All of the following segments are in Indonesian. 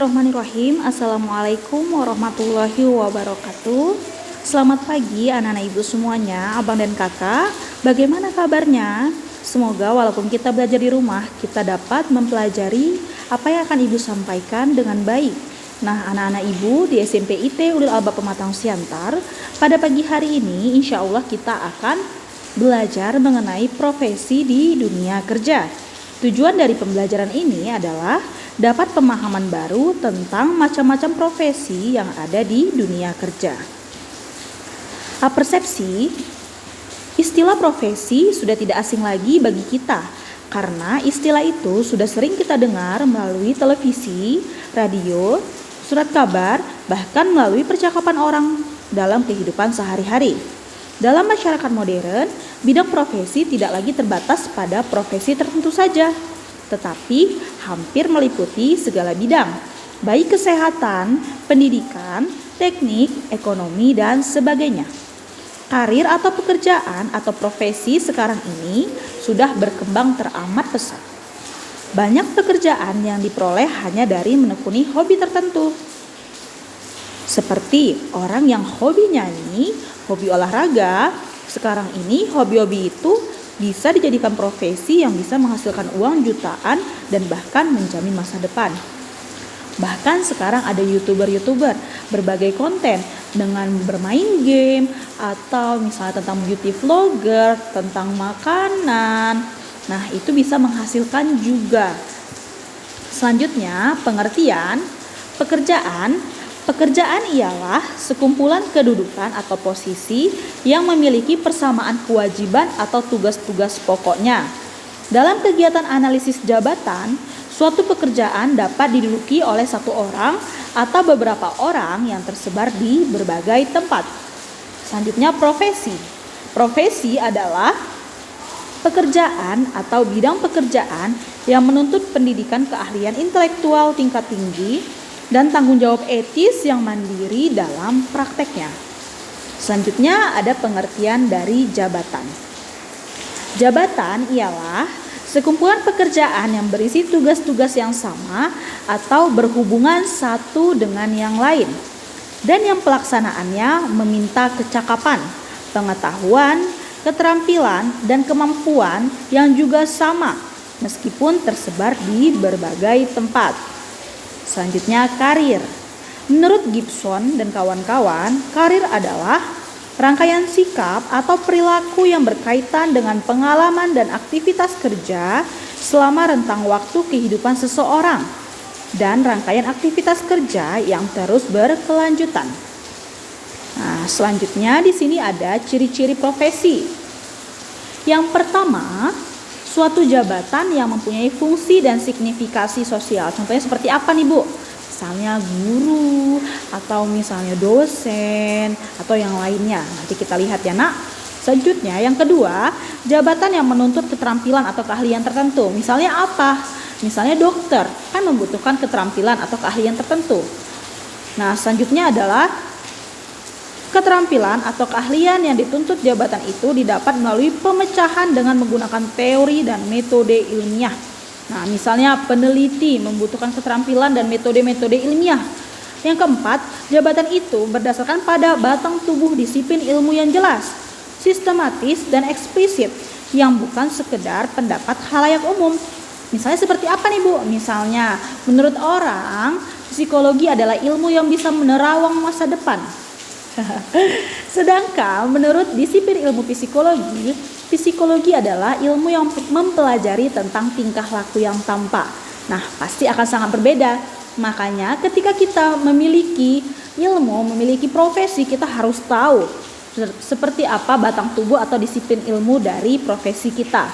Bismillahirrahmanirrahim. Assalamualaikum warahmatullahi wabarakatuh. Selamat pagi anak-anak ibu semuanya, abang dan kakak. Bagaimana kabarnya? Semoga walaupun kita belajar di rumah, kita dapat mempelajari apa yang akan ibu sampaikan dengan baik. Nah, anak-anak ibu di SMP IT Ulil Albab Pematang Siantar, pada pagi hari ini insya Allah kita akan belajar mengenai profesi di dunia kerja. Tujuan dari pembelajaran ini adalah dapat pemahaman baru tentang macam-macam profesi yang ada di dunia kerja. Persepsi, istilah profesi sudah tidak asing lagi bagi kita karena istilah itu sudah sering kita dengar melalui televisi, radio, surat kabar, bahkan melalui percakapan orang dalam kehidupan sehari-hari. Dalam masyarakat modern, bidang profesi tidak lagi terbatas pada profesi tertentu saja, tetapi hampir meliputi segala bidang, baik kesehatan, pendidikan, teknik, ekonomi, dan sebagainya. Karir atau pekerjaan atau profesi sekarang ini sudah berkembang teramat pesat. Banyak pekerjaan yang diperoleh hanya dari menekuni hobi tertentu. Seperti orang yang hobi nyanyi, hobi olahraga, sekarang ini hobi-hobi itu bisa dijadikan profesi yang bisa menghasilkan uang jutaan dan bahkan menjamin masa depan. Bahkan sekarang ada YouTuber berbagai konten dengan bermain game atau misalnya tentang beauty vlogger, tentang makanan. Nah, itu bisa menghasilkan juga. Selanjutnya, pengertian pekerjaan. Pekerjaan ialah sekumpulan kedudukan atau posisi yang memiliki persamaan kewajiban atau tugas-tugas pokoknya. Dalam kegiatan analisis jabatan, suatu pekerjaan dapat diduduki oleh satu orang atau beberapa orang yang tersebar di berbagai tempat. Selanjutnya, profesi. Profesi adalah pekerjaan atau bidang pekerjaan yang menuntut pendidikan keahlian intelektual tingkat tinggi dan tanggung jawab etis yang mandiri dalam prakteknya. Selanjutnya ada pengertian dari jabatan. Jabatan ialah sekumpulan pekerjaan yang berisi tugas-tugas yang sama atau berhubungan satu dengan yang lain, dan yang pelaksanaannya meminta kecakapan, pengetahuan, keterampilan, dan kemampuan yang juga sama meskipun tersebar di berbagai tempat. Selanjutnya, karir. Menurut Gibson dan kawan-kawan, karir adalah rangkaian sikap atau perilaku yang berkaitan dengan pengalaman dan aktivitas kerja selama rentang waktu kehidupan seseorang dan rangkaian aktivitas kerja yang terus berkelanjutan. Nah, selanjutnya di sini ada ciri-ciri profesi. Yang pertama, suatu jabatan yang mempunyai fungsi dan signifikasi sosial. Contohnya seperti apa nih Bu? Misalnya guru, atau misalnya dosen, atau yang lainnya. Nanti kita lihat ya nak. Selanjutnya yang kedua, jabatan yang menuntut keterampilan atau keahlian tertentu. Misalnya apa? Misalnya dokter, kan membutuhkan keterampilan atau keahlian tertentu. Nah, selanjutnya adalah keterampilan atau keahlian yang dituntut jabatan itu didapat melalui pemecahan dengan menggunakan teori dan metode ilmiah. Nah, misalnya peneliti membutuhkan keterampilan dan metode-metode ilmiah. Yang keempat, jabatan itu berdasarkan pada batang tubuh disiplin ilmu yang jelas, sistematis dan eksplisit, yang bukan sekedar pendapat khalayak umum. Misalnya seperti apa nih Bu? Misalnya, menurut orang, psikologi adalah ilmu yang bisa menerawang masa depan. Sedangkan menurut disiplin ilmu psikologi, psikologi adalah ilmu yang mempelajari tentang tingkah laku yang tampak. Nah, pasti akan sangat berbeda. Makanya ketika kita memiliki ilmu, memiliki profesi, kita harus tahu seperti apa batang tubuh atau disiplin ilmu dari profesi kita.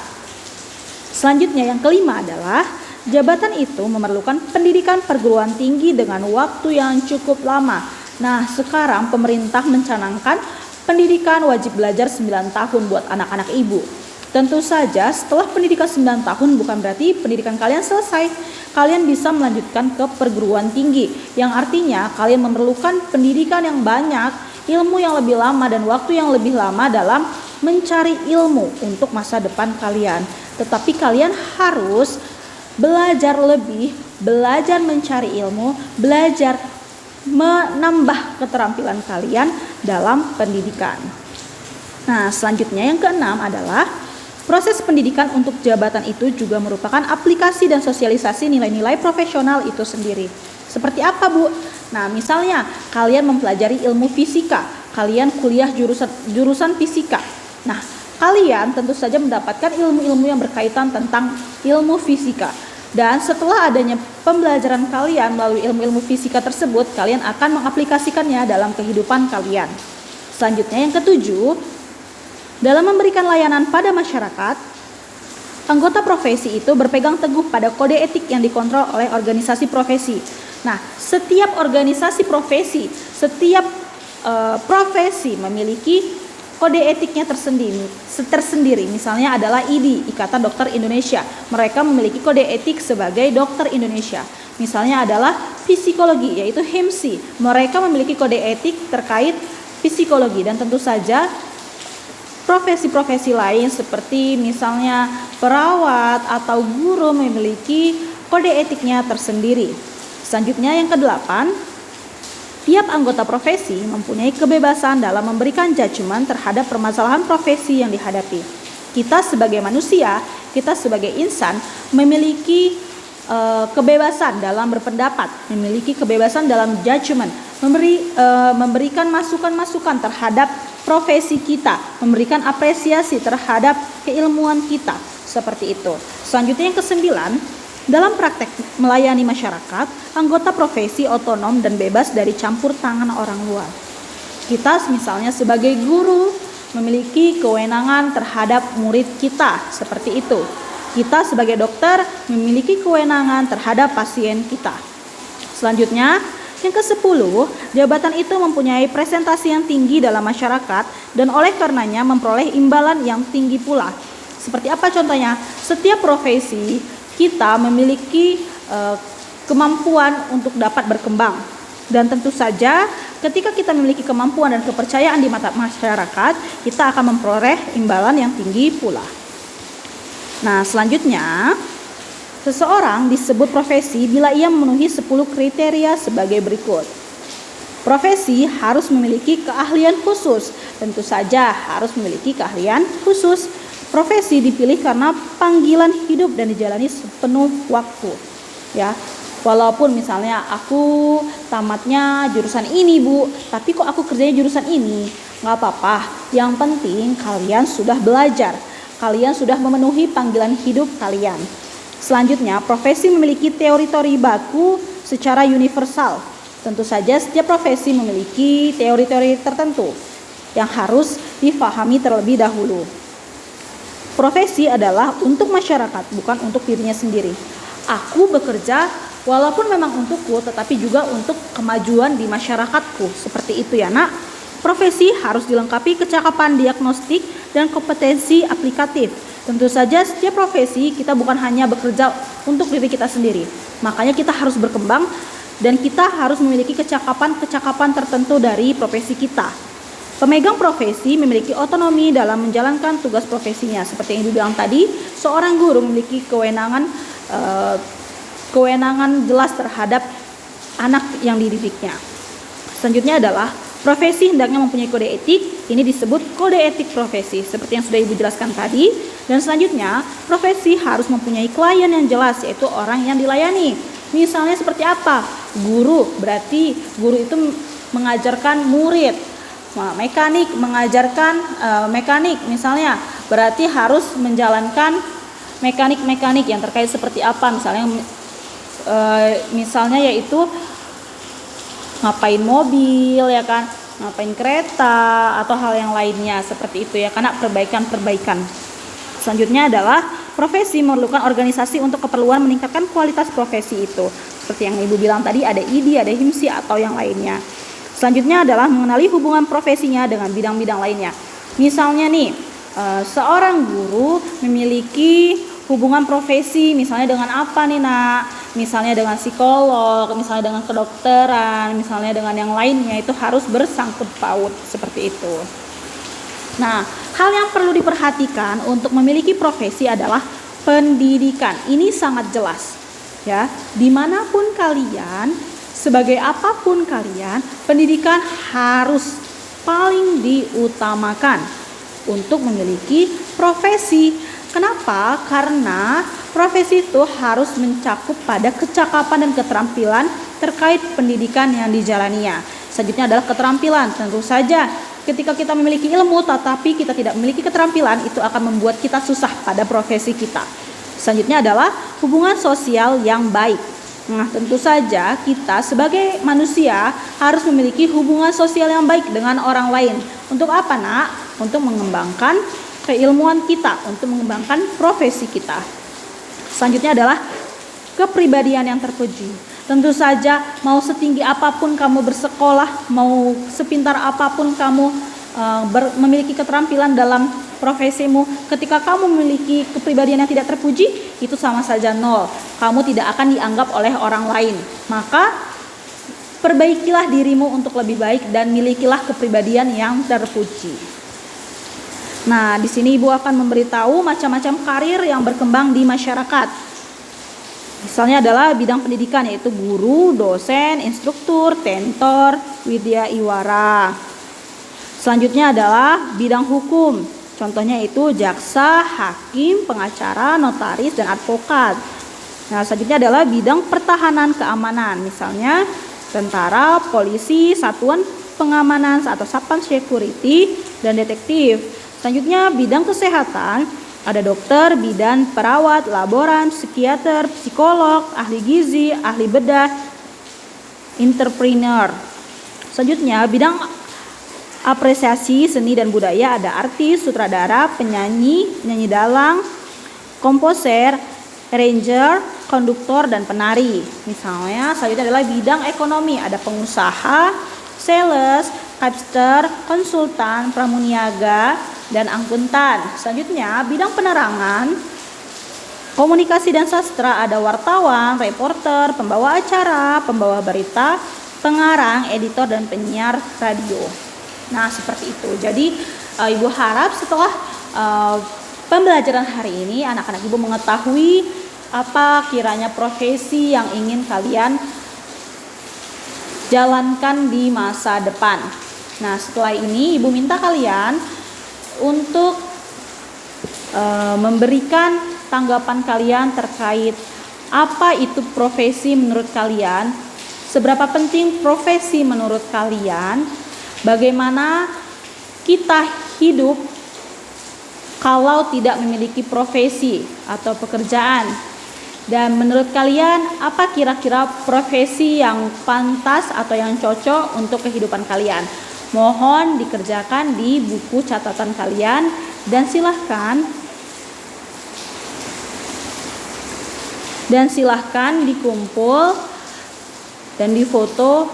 Selanjutnya yang kelima adalah jabatan itu memerlukan pendidikan perguruan tinggi dengan waktu yang cukup lama. Nah, sekarang pemerintah mencanangkan pendidikan wajib belajar 9 tahun buat anak-anak ibu. Tentu saja setelah pendidikan 9 tahun bukan berarti pendidikan kalian selesai. Kalian bisa melanjutkan ke perguruan tinggi, yang artinya kalian memerlukan pendidikan yang banyak, ilmu yang lebih lama dan waktu yang lebih lama dalam mencari ilmu untuk masa depan kalian. Tetapi kalian harus belajar lebih, belajar mencari ilmu, belajar menambah keterampilan kalian dalam pendidikan. Nah, selanjutnya yang keenam adalah proses pendidikan untuk jabatan itu juga merupakan aplikasi dan sosialisasi nilai-nilai profesional itu sendiri. Seperti apa, Bu? Nah, misalnya kalian mempelajari ilmu fisika, kalian kuliah jurusan fisika. Nah, kalian tentu saja mendapatkan ilmu-ilmu yang berkaitan tentang ilmu fisika. Dan setelah adanya pembelajaran kalian melalui ilmu-ilmu fisika tersebut, kalian akan mengaplikasikannya dalam kehidupan kalian. Selanjutnya yang ketujuh, dalam memberikan layanan pada masyarakat, anggota profesi itu berpegang teguh pada kode etik yang dikontrol oleh organisasi profesi. Nah, setiap organisasi profesi, setiap profesi memiliki kode etiknya tersendiri. Misalnya adalah IDI, Ikatan Dokter Indonesia. Mereka memiliki kode etik sebagai dokter Indonesia. Misalnya adalah psikologi, yaitu HIMSI. Mereka memiliki kode etik terkait psikologi. Dan tentu saja profesi-profesi lain seperti misalnya perawat atau guru memiliki kode etiknya tersendiri. Selanjutnya yang kedelapan, tiap anggota profesi mempunyai kebebasan dalam memberikan judgement terhadap permasalahan profesi yang dihadapi. Kita sebagai manusia, kita sebagai insan memiliki kebebasan dalam berpendapat, memiliki kebebasan dalam judgement, memberikan masukan-masukan terhadap profesi kita, memberikan apresiasi terhadap keilmuan kita, seperti itu. Selanjutnya yang kesembilan, dalam praktek melayani masyarakat, anggota profesi otonom dan bebas dari campur tangan orang luar. Kita misalnya sebagai guru memiliki kewenangan terhadap murid kita, seperti itu. Kita sebagai dokter memiliki kewenangan terhadap pasien kita. Selanjutnya, yang ke-10, jabatan itu mempunyai presentasi yang tinggi dalam masyarakat dan oleh karenanya memperoleh imbalan yang tinggi pula. Seperti apa contohnya? Setiap profesi kita memiliki kemampuan untuk dapat berkembang. Dan tentu saja ketika kita memiliki kemampuan dan kepercayaan di mata masyarakat, kita akan memperoleh imbalan yang tinggi pula. Nah, selanjutnya, seseorang disebut profesi bila ia memenuhi 10 kriteria sebagai berikut. Profesi harus memiliki keahlian khusus. Tentu saja harus memiliki keahlian khusus. Profesi dipilih karena panggilan hidup dan dijalani sepenuh waktu. Ya, walaupun misalnya aku tamatnya jurusan ini, Bu, tapi kok aku kerjanya jurusan ini? Nggak apa-apa. Yang penting kalian sudah belajar. Kalian sudah memenuhi panggilan hidup kalian. Selanjutnya, profesi memiliki teori-teori baku secara universal. Tentu saja setiap profesi memiliki teori-teori tertentu yang harus difahami terlebih dahulu. Profesi adalah untuk masyarakat, bukan untuk dirinya sendiri. Aku bekerja walaupun memang untukku, tetapi juga untuk kemajuan di masyarakatku. Seperti itu ya, Nak. Profesi harus dilengkapi kecakapan diagnostik dan kompetensi aplikatif. Tentu saja setiap profesi kita bukan hanya bekerja untuk diri kita sendiri. Makanya kita harus berkembang dan kita harus memiliki kecakapan-kecakapan tertentu dari profesi kita. Pemegang profesi memiliki otonomi dalam menjalankan tugas profesinya. Seperti yang dibilang tadi, seorang guru memiliki kewenangan jelas terhadap anak yang dididiknya. Selanjutnya adalah profesi hendaknya mempunyai kode etik. Ini disebut kode etik profesi, seperti yang sudah Ibu jelaskan tadi. Dan selanjutnya, profesi harus mempunyai klien yang jelas, yaitu orang yang dilayani. Misalnya seperti apa? Guru, berarti guru itu mengajarkan murid. Mekanik mengajarkan mekanik, misalnya berarti harus menjalankan mekanik-mekanik yang terkait seperti apa, misalnya yaitu ngapain mobil ya kan, ngapain kereta atau hal yang lainnya seperti itu ya, karena perbaikan. Selanjutnya adalah profesi memerlukan organisasi untuk keperluan meningkatkan kualitas profesi itu. Seperti yang Ibu bilang tadi, ada IDI, ada HIMSI atau yang lainnya. Selanjutnya adalah mengenali hubungan profesinya dengan bidang-bidang lainnya. Misalnya nih, seorang guru memiliki hubungan profesi misalnya dengan apa nih, Nak? Misalnya dengan psikolog, misalnya dengan kedokteran, misalnya dengan yang lainnya, itu harus bersangkut paut seperti itu. Nah, hal yang perlu diperhatikan untuk memiliki profesi adalah pendidikan. Ini sangat jelas ya. Dimanapun kalian, sebagai apapun kalian, pendidikan harus paling diutamakan untuk memiliki profesi. Kenapa? Karena profesi itu harus mencakup pada kecakapan dan keterampilan terkait pendidikan yang dijalaninya. Selanjutnya adalah keterampilan. Tentu saja ketika kita memiliki ilmu tetapi kita tidak memiliki keterampilan, itu akan membuat kita susah pada profesi kita. Selanjutnya adalah hubungan sosial yang baik. Nah, tentu saja kita sebagai manusia harus memiliki hubungan sosial yang baik dengan orang lain. Untuk apa, Nak? Untuk mengembangkan keilmuan kita, untuk mengembangkan profesi kita. Selanjutnya adalah kepribadian yang terpuji. Tentu saja mau setinggi apapun kamu bersekolah, mau sepintar apapun kamu memiliki keterampilan dalam profesimu, ketika kamu memiliki kepribadian yang tidak terpuji, itu sama saja nol. Kamu tidak akan dianggap oleh orang lain. Maka perbaikilah dirimu untuk lebih baik dan milikilah kepribadian yang terpuji. Nah, di sini Ibu akan memberitahu macam-macam karir yang berkembang di masyarakat. Misalnya adalah bidang pendidikan, yaitu guru, dosen, instruktur, tentor, widya iwara. Selanjutnya adalah bidang hukum. Contohnya itu jaksa, hakim, pengacara, notaris, dan advokat. Nah, selanjutnya adalah bidang pertahanan keamanan. Misalnya tentara, polisi, satuan pengamanan atau satpam security, dan detektif. Selanjutnya bidang kesehatan. Ada dokter, bidan, perawat, laboran, psikiater, psikolog, ahli gizi, ahli bedah, entrepreneur. Selanjutnya bidang apresiasi seni dan budaya. Ada artis, sutradara, penyanyi, penyanyi dalang, komposer, arranger, konduktor, dan penari. Misalnya selanjutnya adalah bidang ekonomi. Ada pengusaha, sales, capster, konsultan, pramuniaga, dan akuntan. Selanjutnya bidang penerangan, komunikasi dan sastra. Ada wartawan, reporter, pembawa acara, pembawa berita, pengarang, editor, dan penyiar radio. Nah, seperti itu. Jadi Ibu harap setelah pembelajaran hari ini anak-anak Ibu mengetahui apa kiranya profesi yang ingin kalian jalankan di masa depan. Nah, setelah ini Ibu minta kalian untuk memberikan tanggapan kalian terkait apa itu profesi menurut kalian, seberapa penting profesi menurut kalian, bagaimana kita hidup kalau tidak memiliki profesi atau pekerjaan, dan menurut kalian apa kira-kira profesi yang pantas atau yang cocok untuk kehidupan kalian. Mohon dikerjakan di buku catatan kalian dan silahkan dikumpul dan difoto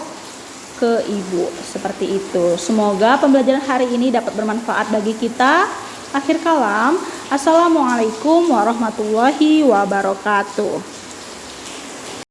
ke Ibu seperti itu. Semoga pembelajaran hari ini dapat bermanfaat bagi kita. Akhir kalam, Assalamualaikum warahmatullahi wabarakatuh.